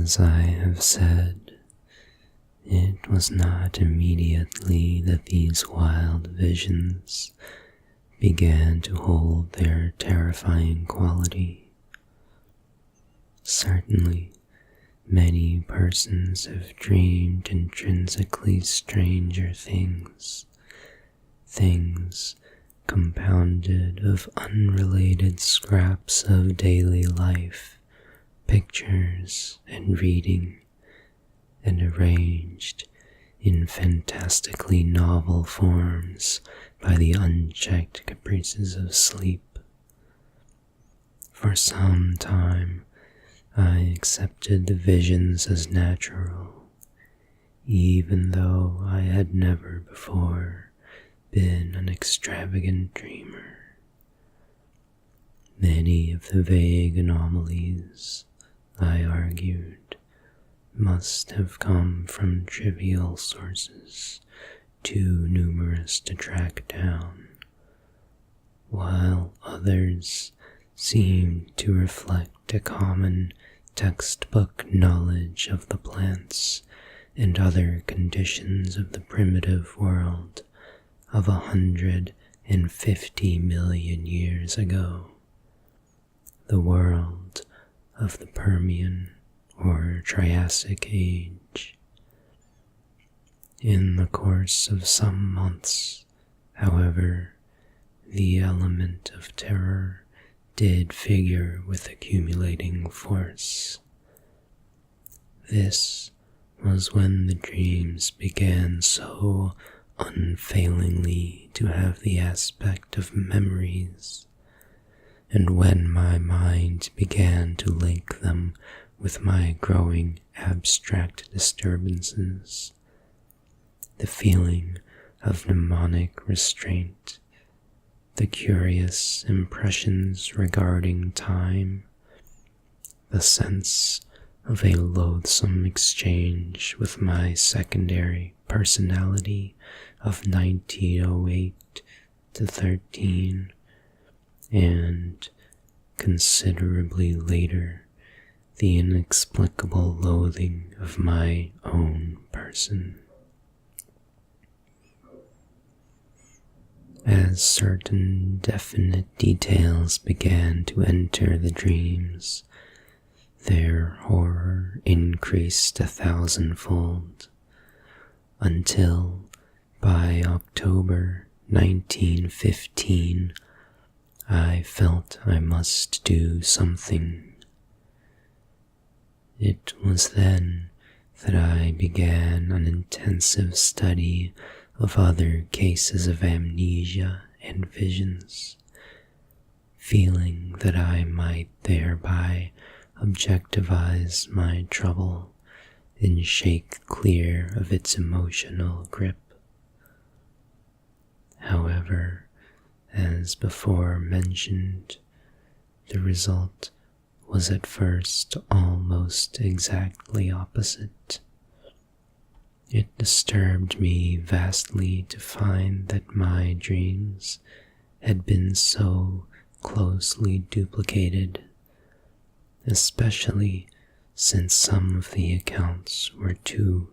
As I have said, it was not immediately that these wild visions began to hold their terrifying quality. Certainly, many persons have dreamed intrinsically stranger things, things compounded of unrelated scraps of daily life, pictures, and reading, and arranged in fantastically novel forms by the unchecked caprices of sleep. For some time, I accepted the visions as natural, even though I had never before been an extravagant dreamer. Many of the vague anomalies, I argued, must have come from trivial sources too numerous to track down, while others seemed to reflect a common textbook knowledge of the plants and other conditions of the primitive world of 150 million years ago, the world of the Permian or Triassic Age. In the course of some months, however, the element of terror did figure with accumulating force. This was when the dreams began so unfailingly to have the aspect of memories, and when my mind began to link them with my growing abstract disturbances. The feeling of mnemonic restraint, the curious impressions regarding time, the sense of a loathsome exchange with my secondary personality of 1908 to 13, and considerably later, the inexplicable loathing of my own person. As certain definite details began to enter the dreams, their horror increased 1,000-fold, until by October 1915, I felt I must do something. It was then that I began an intensive study of other cases of amnesia and visions, feeling that I might thereby objectivize my trouble and shake clear of its emotional grip. However, as before mentioned, the result was at first almost exactly opposite. It disturbed me vastly to find that my dreams had been so closely duplicated, especially since some of the accounts were too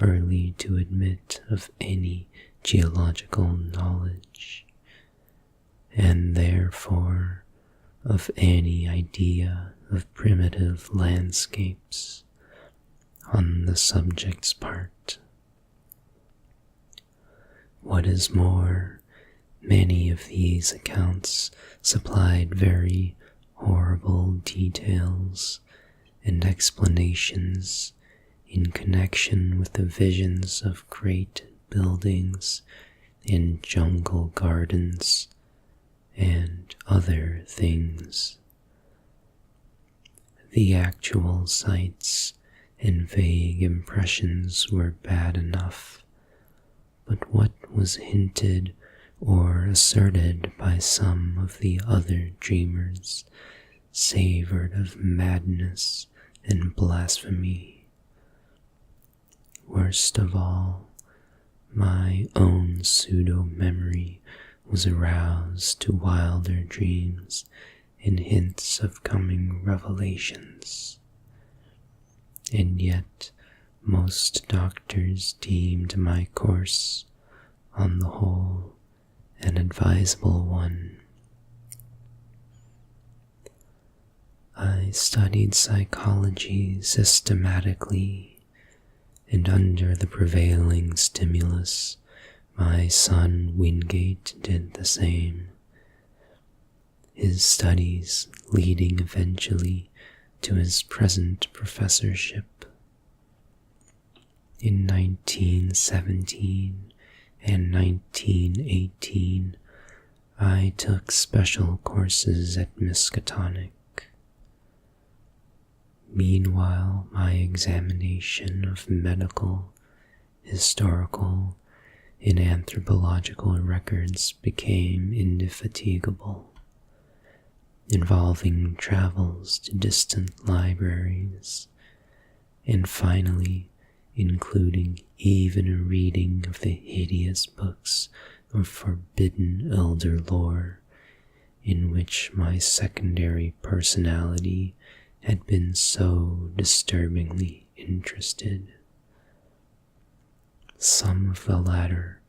early to admit of any geological knowledge, and therefore of any idea of primitive landscapes on the subject's part. What is more, many of these accounts supplied very horrible details and explanations in connection with the visions of great buildings in jungle gardens and other things. The actual sights and vague impressions were bad enough, but what was hinted or asserted by some of the other dreamers savored of madness and blasphemy. Worst of all, my own pseudo-memory was aroused to wilder dreams and hints of coming revelations. and yet most doctors deemed my course, on the whole, an advisable one. I studied psychology systematically, and under the prevailing stimulus, my son Wingate did the same, his studies leading eventually to his present professorship. In 1917 and 1918, I took special courses at Miskatonic. Meanwhile, my examination of medical, historical, and anthropological records became indefatigable, involving travels to distant libraries, and finally including even a reading of the hideous books of forbidden elder lore in which my secondary personality had been so disturbingly interested. Some of the latter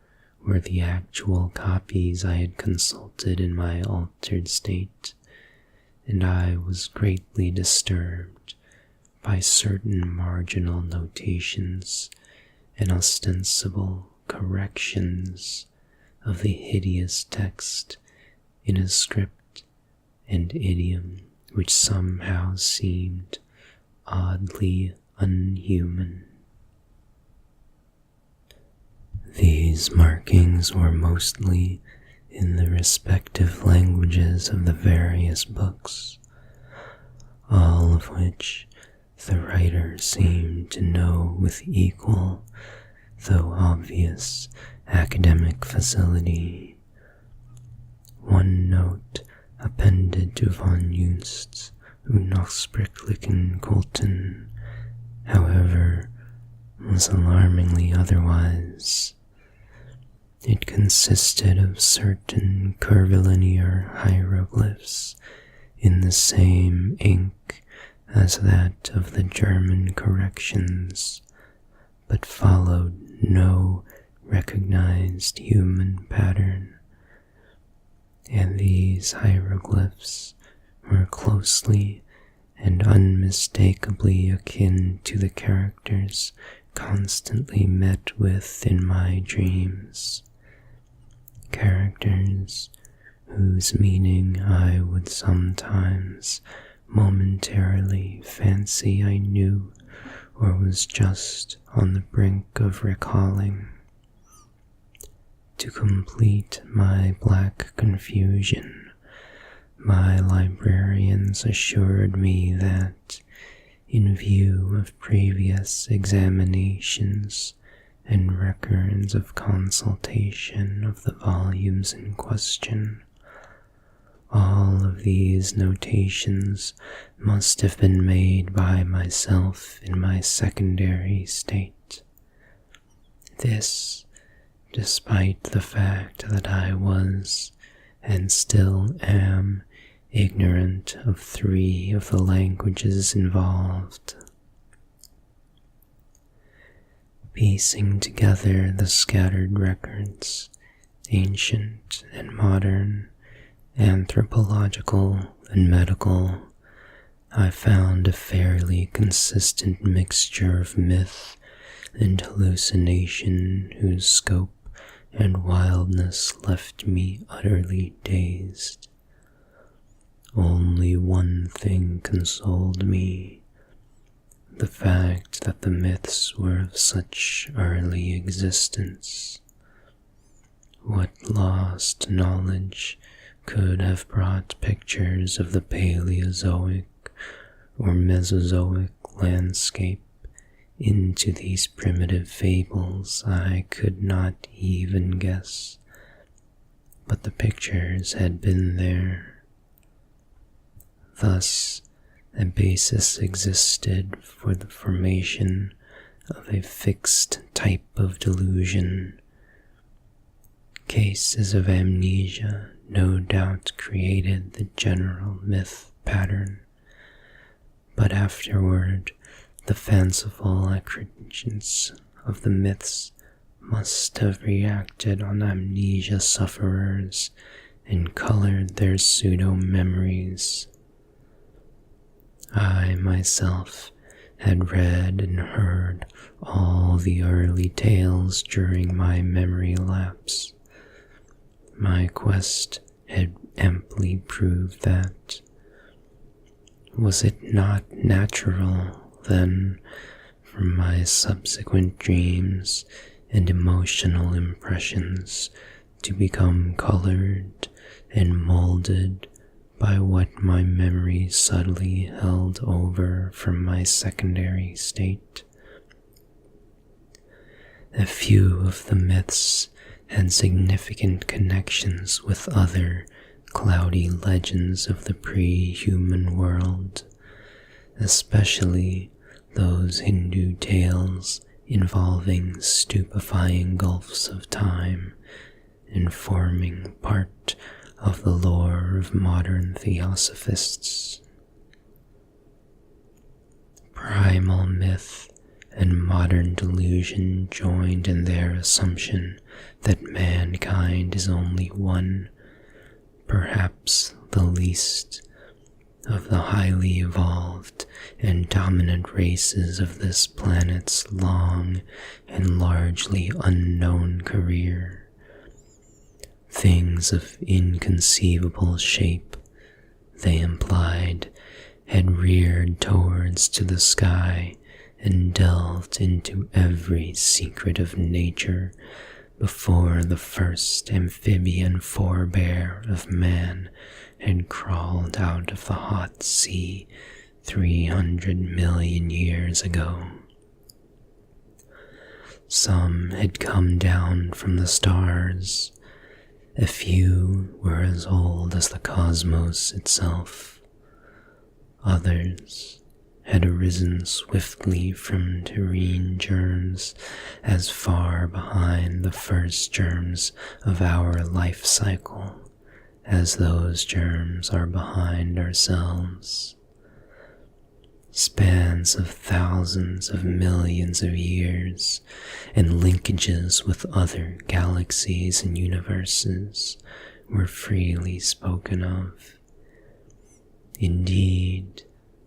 were the actual copies I had consulted in my altered state, and I was greatly disturbed by certain marginal notations and ostensible corrections of the hideous text in a script and idiom which somehow seemed oddly unhuman. These markings were mostly in the respective languages of the various books, all of which the writer seemed to know with equal, though obvious, academic facility. One note appended to von Junst's Unausprechlichen Kulten, however, was alarmingly otherwise. It consisted of certain curvilinear hieroglyphs in the same ink as that of the German corrections, but followed no recognized human pattern, and these hieroglyphs were closely and unmistakably akin to the characters constantly met with in my dreams, characters whose meaning I would sometimes momentarily fancy I knew or was just on the brink of recalling. To complete my black confusion, my librarians assured me that, in view of previous examinations and records of consultation of the volumes in question, all of these notations must have been made by myself in my secondary state. This, despite the fact that I was, and still am, ignorant of 3 of the languages involved. Piecing together the scattered records, ancient and modern, anthropological and medical, I found a fairly consistent mixture of myth and hallucination whose scope and wildness left me utterly dazed. Only one thing consoled me, the fact that the myths were of such early existence. What lost knowledge could have brought pictures of the Paleozoic or Mesozoic landscape into these primitive fables I could not even guess, but the pictures had been there. Thus, a basis existed for the formation of a fixed type of delusion. Cases of amnesia no doubt created the general myth pattern, but afterward The fanciful accretions of the myths must have reacted on amnesia sufferers and colored their pseudo-memories. I myself had read and heard all the early tales during my memory lapse. My quest had amply proved that. Was it not natural, then, for my subsequent dreams and emotional impressions to become colored and molded by what my memory subtly held over from my secondary state? A few of the myths had significant connections with other cloudy legends of the pre-human world, especially those Hindu tales involving stupefying gulfs of time and forming part of the lore of modern theosophists. Primal myth and modern delusion joined in their assumption that mankind is only one, perhaps the least, of the highly evolved and dominant races of this planet's long and largely unknown career. Things of inconceivable shape, they implied, had reared towards to the sky and delved into every secret of nature before the first amphibian forebear of man had crawled out of the hot sea 300 million years ago. Some had come down from the stars. A few were as old as the cosmos itself. Others had arisen swiftly from terrene germs as far behind the first germs of our life cycle as those germs are behind ourselves. Spans of thousands of millions of years and linkages with other galaxies and universes were freely spoken of. Indeed,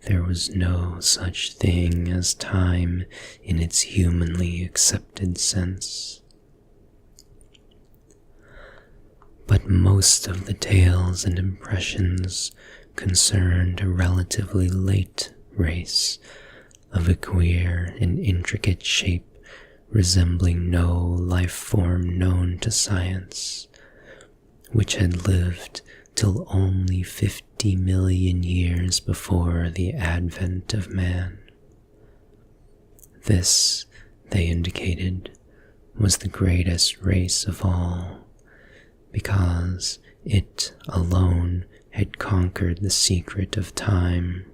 there was no such thing as time in its humanly accepted sense. But most of the tales and impressions concerned a relatively late race of a queer and intricate shape resembling no life form known to science, which had lived till only 50 million years before the advent of man. This, they indicated, was the greatest race of all, because it alone had conquered the secret of time.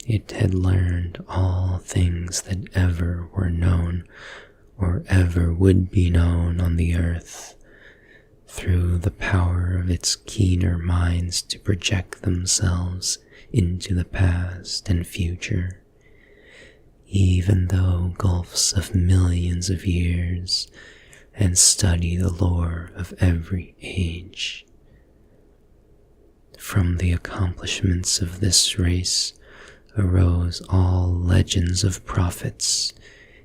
It had learned all things that ever were known or ever would be known on the earth, through the power of its keener minds to project themselves into the past and future, even though gulfs of millions of years, and study the lore of every age. From the accomplishments of this race arose all legends of prophets,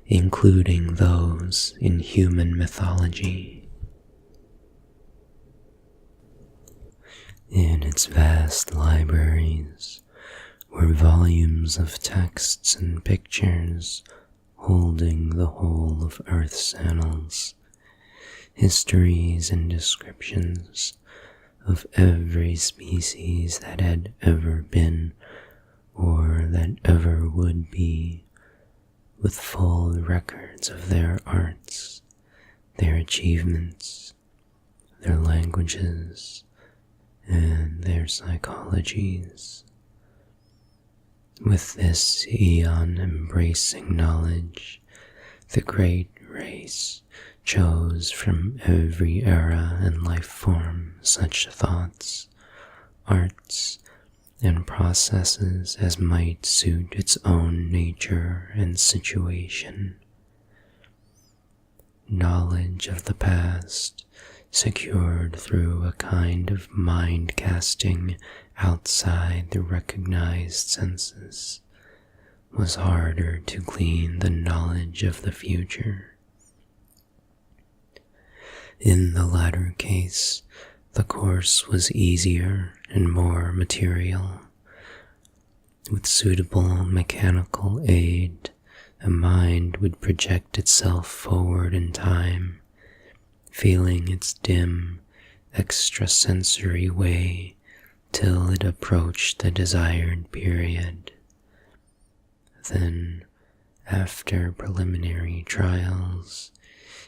including those in human mythology. In its vast libraries were volumes of texts and pictures holding the whole of Earth's annals, histories and descriptions of every species that had ever been or that ever would be, with full records of their arts, their achievements, their languages, and their psychologies. With this eon-embracing knowledge, the great race chose from every era and life form such thoughts, arts, and processes as might suit its own nature and situation. Knowledge of the past, secured through a kind of mind casting outside the recognized senses, was harder to glean than knowledge of the future. In the latter case, the course was easier and more material. With suitable mechanical aid, the mind would project itself forward in time, feeling its dim, extrasensory way till it approached the desired period. Then, after preliminary trials,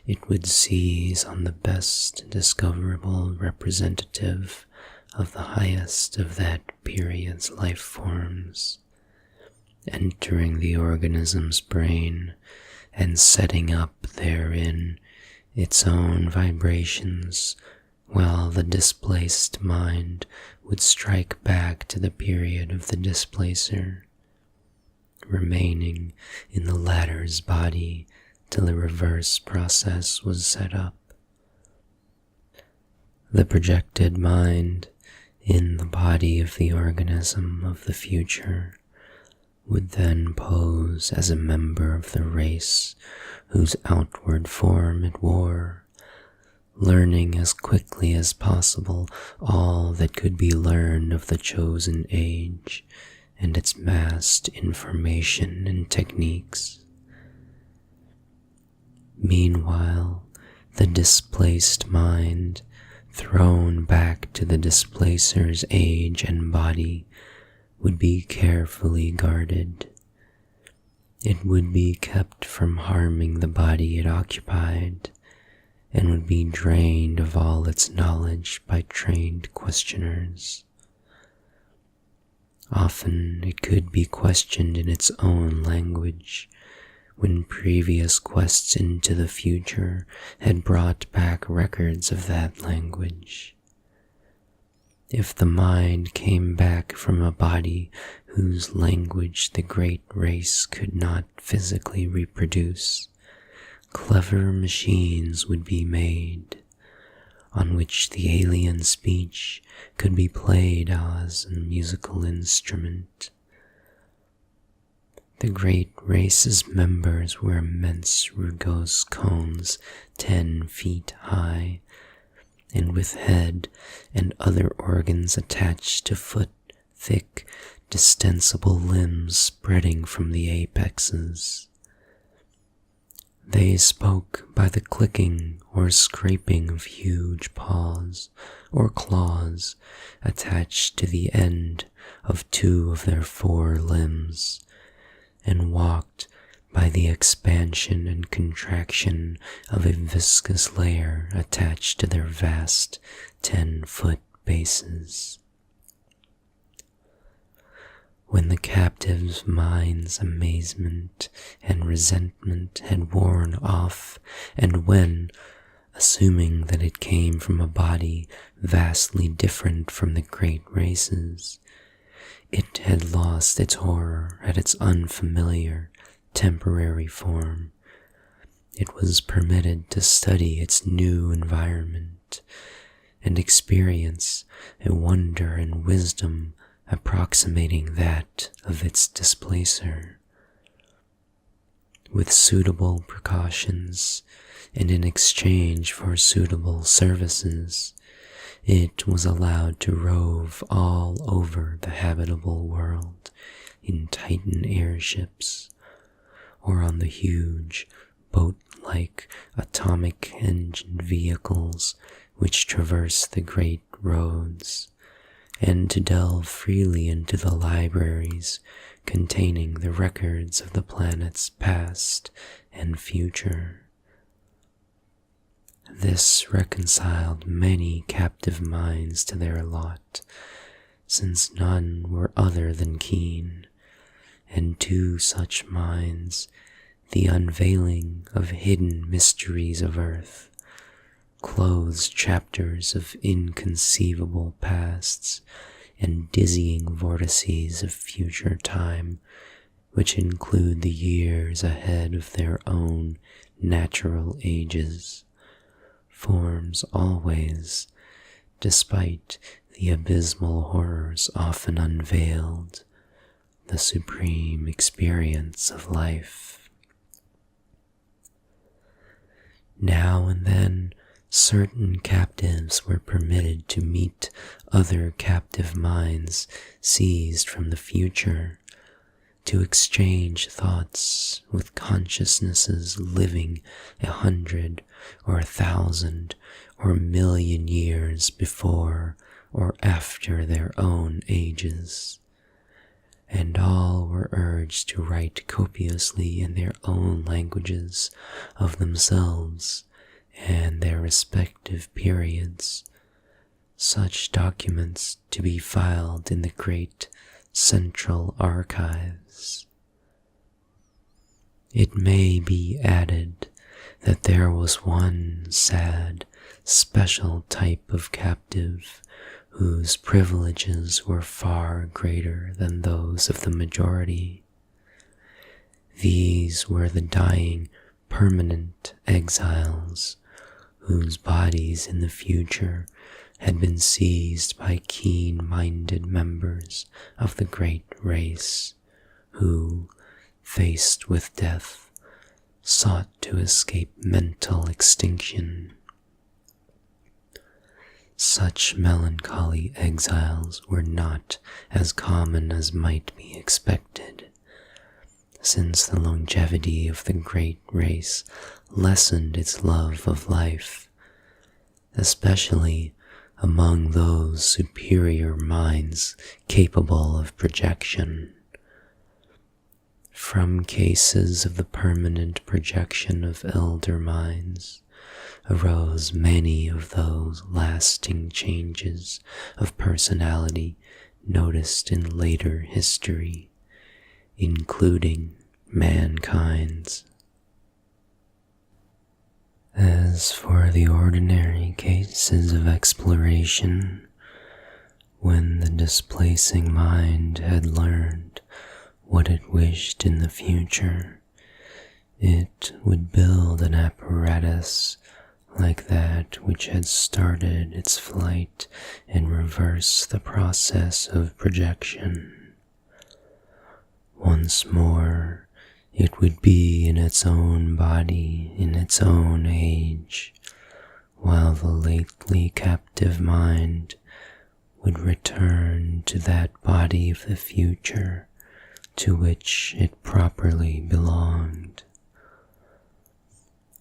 it would seize on the best discoverable representative of the highest of that period's life forms, entering the organism's brain and setting up therein its own vibrations, while the displaced mind would strike back to the period of the displacer, remaining in the latter's body till a reverse process was set up. The projected mind in the body of the organism of the future would then pose as a member of the race whose outward form it wore, learning as quickly as possible all that could be learned of the chosen age and its massed information and techniques. Meanwhile, the displaced mind, thrown back to the displacer's age and body, would be carefully guarded. It would be kept from harming the body it occupied, and would be drained of all its knowledge by trained questioners. Often it could be questioned in its own language, when previous quests into the future had brought back records of that language. If the mind came back from a body whose language the great race could not physically reproduce, clever machines would be made, on which the alien speech could be played as a musical instrument. The great race's members were immense rugose cones 10 feet high, and with head and other organs attached to foot-thick, distensible limbs spreading from the apexes. They spoke by the clicking or scraping of huge paws or claws attached to the end of 2 of their 4 limbs, and walked by the expansion and contraction of a viscous layer attached to their vast 10-foot bases. When the captive's mind's amazement and resentment had worn off, and when, assuming that it came from a body vastly different from the great race's, it had lost its horror at its unfamiliar, temporary form, it was permitted to study its new environment and experience a wonder and wisdom approximating that of its displacer. With suitable precautions, and in exchange for suitable services, it was allowed to rove all over the habitable world in Titan airships, or on the huge, boat-like atomic-engined vehicles which traverse the great roads, and to delve freely into the libraries containing the records of the planet's past and future. This reconciled many captive minds to their lot, since none were other than keen, and to such minds the unveiling of hidden mysteries of earth, closed chapters of inconceivable pasts, and dizzying vortices of future time, which include the years ahead of their own natural ages, forms always, despite the abysmal horrors often unveiled, the supreme experience of life. Now and then, certain captives were permitted to meet other captive minds seized from the future, to exchange thoughts with consciousnesses living 100 or 1,000 or 1,000,000 years before or after their own ages, and all were urged to write copiously in their own languages of themselves and their respective periods, such documents to be filed in the great central archives. It may be added that there was one sad, special type of captive whose privileges were far greater than those of the majority. These were the dying permanent exiles, whose bodies in the future had been seized by keen-minded members of the great race, who, faced with death, sought to escape mental extinction. Such melancholy exiles were not as common as might be expected, since the longevity of the great race lessened its love of life, especially among those superior minds capable of projection. From cases of the permanent projection of elder minds arose many of those lasting changes of personality noticed in later history, including mankind's. As for the ordinary cases of exploration, when the displacing mind had learned what it wished in the future, it would build an apparatus like that which had started its flight and reverse the process of projection. Once more, it would be in its own body, in its own age, while the lately captive mind would return to that body of the future to which it properly belonged.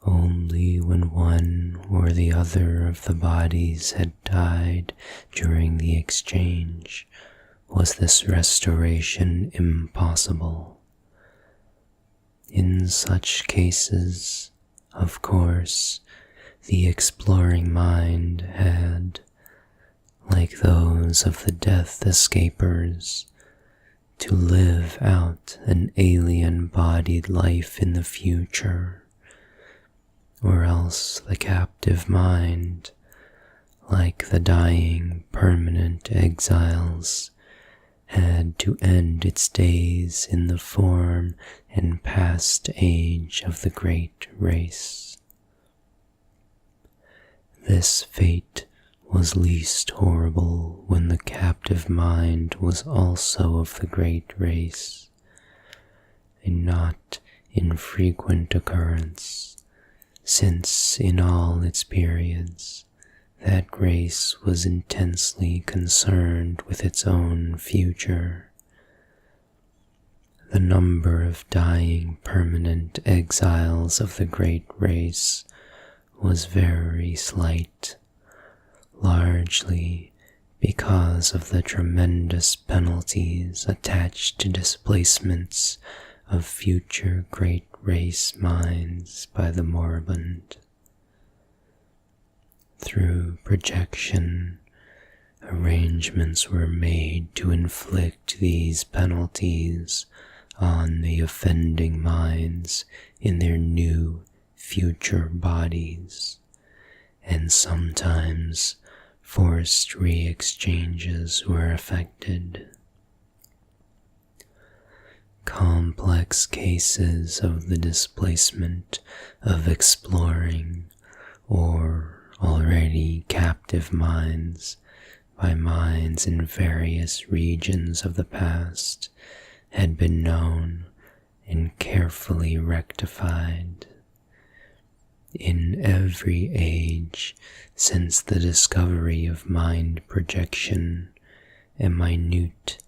Only when one or the other of the bodies had died during the exchange was this restoration impossible. In such cases, of course, the exploring mind had, like those of the death escapers, to live out an alien-bodied life in the future, or else the captive mind, like the dying permanent exiles, had to end its days in the form and past age of the great race. This fate was least horrible when the captive mind was also of the great race, a not infrequent occurrence, since in all its periods that race was intensely concerned with its own future. The number of dying permanent exiles of the great race was very slight, largely because of the tremendous penalties attached to displacements of future great race minds by the moribund. Through projection, arrangements were made to inflict these penalties on the offending minds in their new future bodies, and sometimes forced re-exchanges were effected. Complex cases of the displacement of exploring or already captive minds by minds in various regions of the past had been known and carefully rectified. In every age since the discovery of mind projection, a minute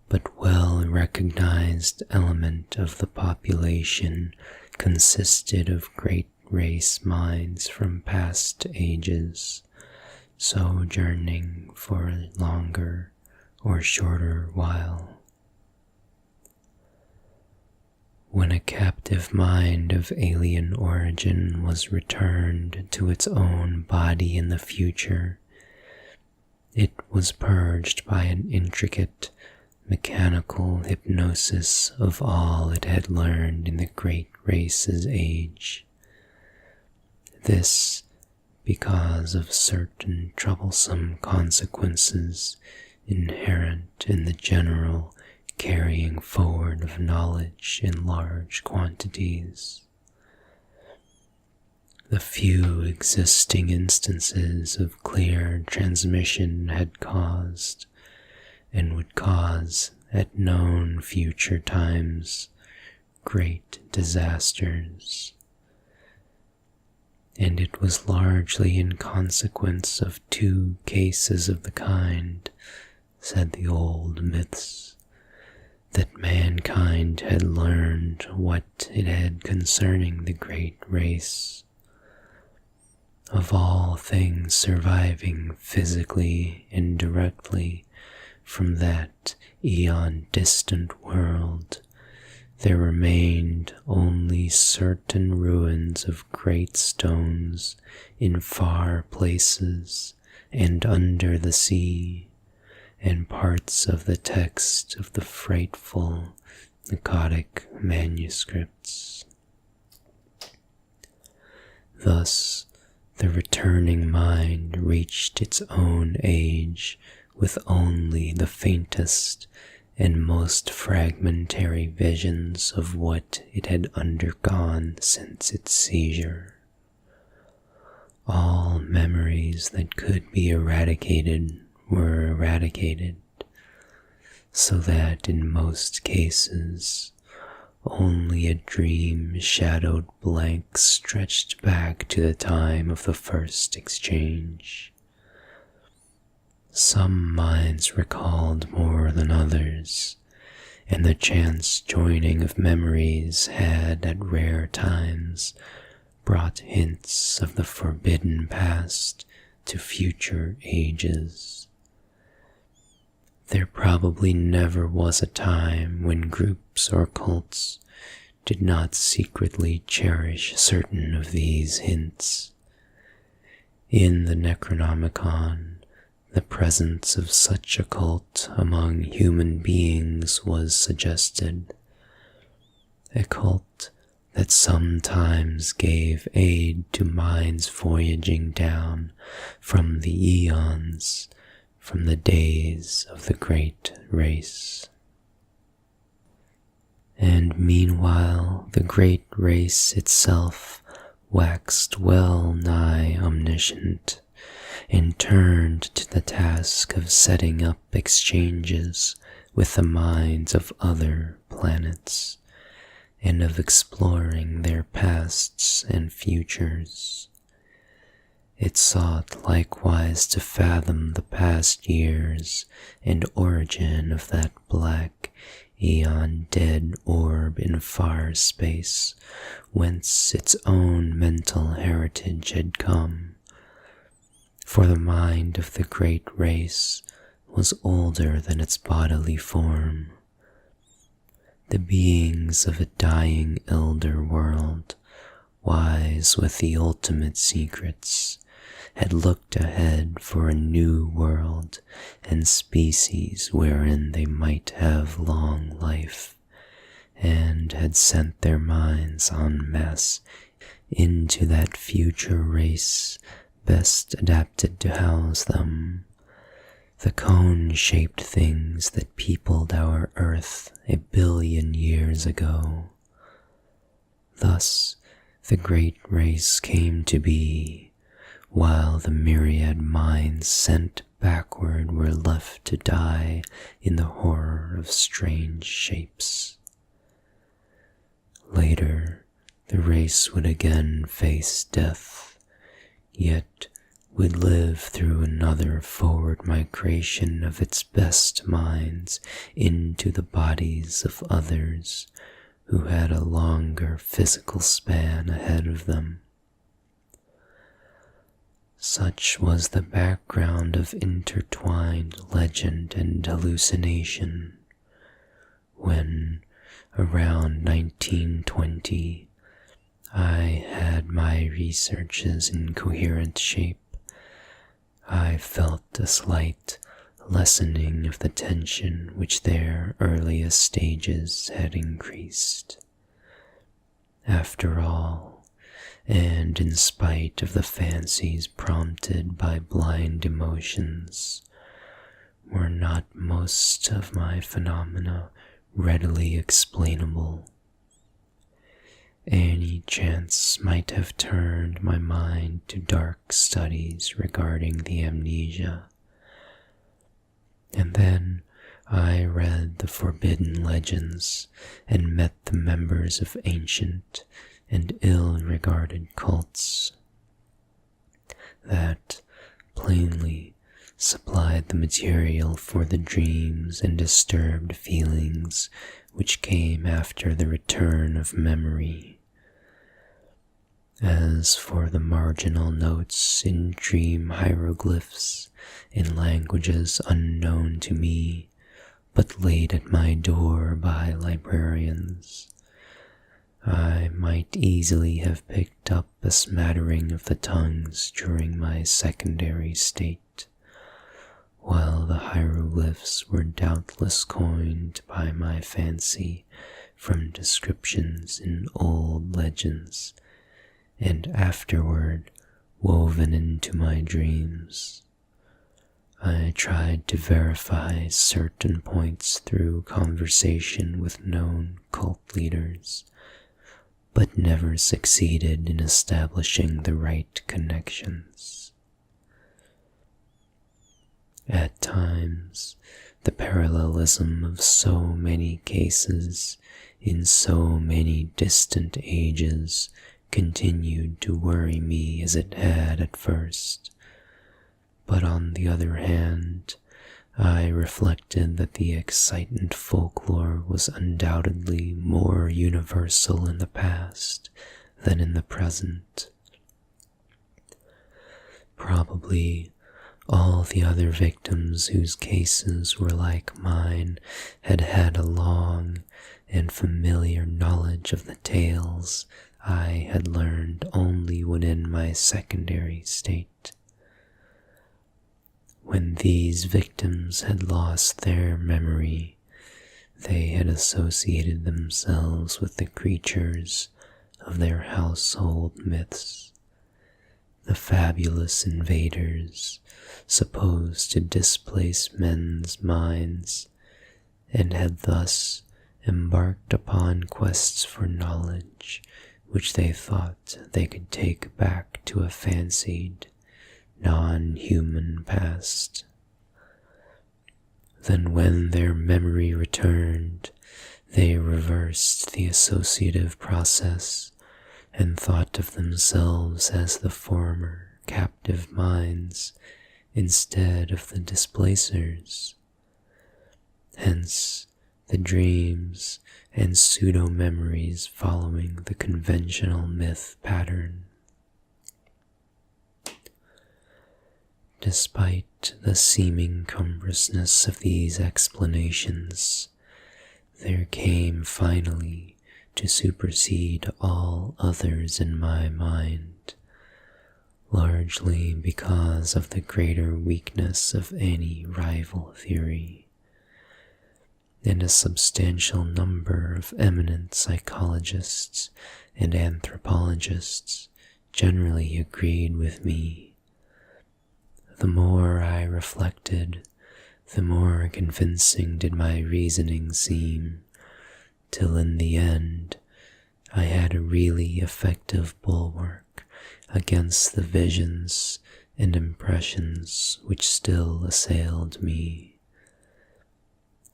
but well-recognized element of the population consisted of great race minds from past ages, sojourning for a longer or shorter while. When a captive mind of alien origin was returned to its own body in the future, it was purged by an intricate mechanical hypnosis of all it had learned in the great race's age. This because of certain troublesome consequences inherent in the general carrying forward of knowledge in large quantities. The few existing instances of clear transmission had caused, and would cause at known future times, great disasters. And it was largely in consequence of 2 cases of the kind, said the old myths, that mankind had learned what it had concerning the great race. Of all things surviving physically and directly from that eon-distant world, there remained only certain ruins of great stones in far places and under the sea, and parts of the text of the frightful Akkadic manuscripts. Thus, the returning mind reached its own age with only the faintest and most fragmentary visions of what it had undergone since its seizure. All memories that could be eradicated were eradicated, so that in most cases only a dream-shadowed blank stretched back to the time of the first exchange. Some minds recalled more than others, and the chance joining of memories had at rare times brought hints of the forbidden past to future ages. There probably never was a time when groups or cults did not secretly cherish certain of these hints. In the Necronomicon, the presence of such a cult among human beings was suggested, a cult that sometimes gave aid to minds voyaging down from the eons, from the days of the great race. And meanwhile the great race itself waxed well nigh omniscient, and turned to the task of setting up exchanges with the minds of other planets, and of exploring their pasts and futures. It sought likewise to fathom the past years and origin of that black, eon-dead orb in far space, whence its own mental heritage had come. For the mind of the great race was older than its bodily form. The beings of a dying elder world, wise with the ultimate secrets, had looked ahead for a new world and species wherein they might have long life, and had sent their minds en masse into that future race best adapted to house them, the cone-shaped things that peopled our earth 1 billion years ago. Thus, the great race came to be, while the myriad minds sent backward were left to die in the horror of strange shapes. Later, the race would again face death, yet would live through another forward migration of its best minds into the bodies of others who had a longer physical span ahead of them. Such was the background of intertwined legend and hallucination, when, around 1920, I had my researches in coherent shape. I felt a slight lessening of the tension which their earliest stages had increased. After all, and in spite of the fancies prompted by blind emotions, were not most of my phenomena readily explainable? Any chance might have turned my mind to dark studies regarding the amnesia. And then I read the forbidden legends and met the members of ancient and ill-regarded cults that plainly supplied the material for the dreams and disturbed feelings which came after the return of memory. As for the marginal notes in dream hieroglyphs in languages unknown to me, but laid at my door by librarians, I might easily have picked up a smattering of the tongues during my secondary state, while the hieroglyphs were doubtless coined by my fancy from descriptions in old legends, and afterward woven into my dreams. I tried to verify certain points through conversation with known cult leaders, but never succeeded in establishing the right connections. At times, the parallelism of so many cases in so many distant ages continued to worry me as it had at first. But on the other hand, I reflected that the excitant folklore was undoubtedly more universal in the past than in the present. Probably all the other victims whose cases were like mine had had a long and familiar knowledge of the tales I had learned only when in my secondary state. When these victims had lost their memory, they had associated themselves with the creatures of their household myths, the fabulous invaders supposed to displace men's minds, and had thus embarked upon quests for knowledge which they thought they could take back to a fancied, non-human past. Then when their memory returned, they reversed the associative process and thought of themselves as the former captive minds instead of the displacers. Hence, the dreams and pseudo-memories following the conventional myth pattern. Despite the seeming cumbrousness of these explanations, there came finally to supersede all others in my mind, largely because of the greater weakness of any rival theory, and a substantial number of eminent psychologists and anthropologists generally agreed with me The more I reflected, the more convincing did my reasoning seem, till in the end I had a really effective bulwark against the visions and impressions which still assailed me.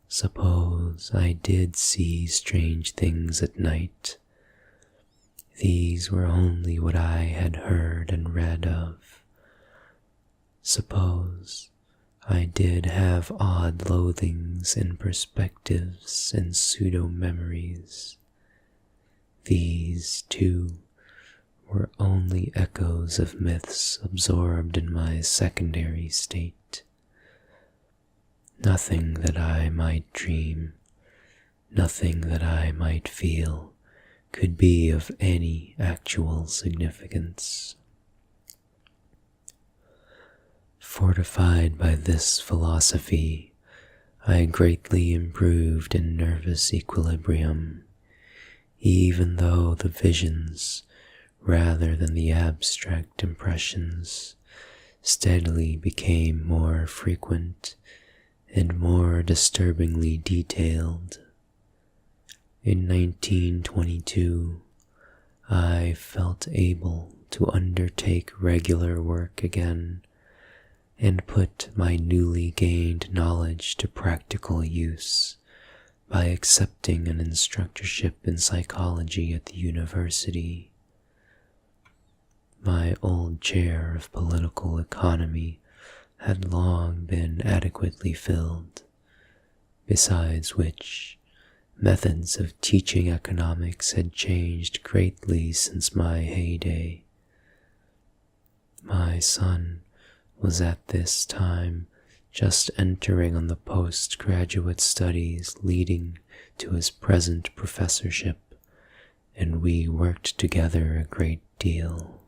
Suppose I did see strange things at night. These were only what I had heard and read of. Suppose I did have odd loathings and perspectives and pseudo-memories. These, too, were only echoes of myths absorbed in my secondary state. Nothing that I might dream, nothing that I might feel, could be of any actual significance. Fortified by this philosophy, I greatly improved in nervous equilibrium, even though the visions, rather than the abstract impressions, steadily became more frequent and more disturbingly detailed. In 1922, I felt able to undertake regular work again and put my newly gained knowledge to practical use by accepting an instructorship in psychology at the university. My old chair of political economy had long been adequately filled, besides which, methods of teaching economics had changed greatly since my heyday. My son was at this time just entering on the postgraduate studies leading to his present professorship, and we worked together a great deal.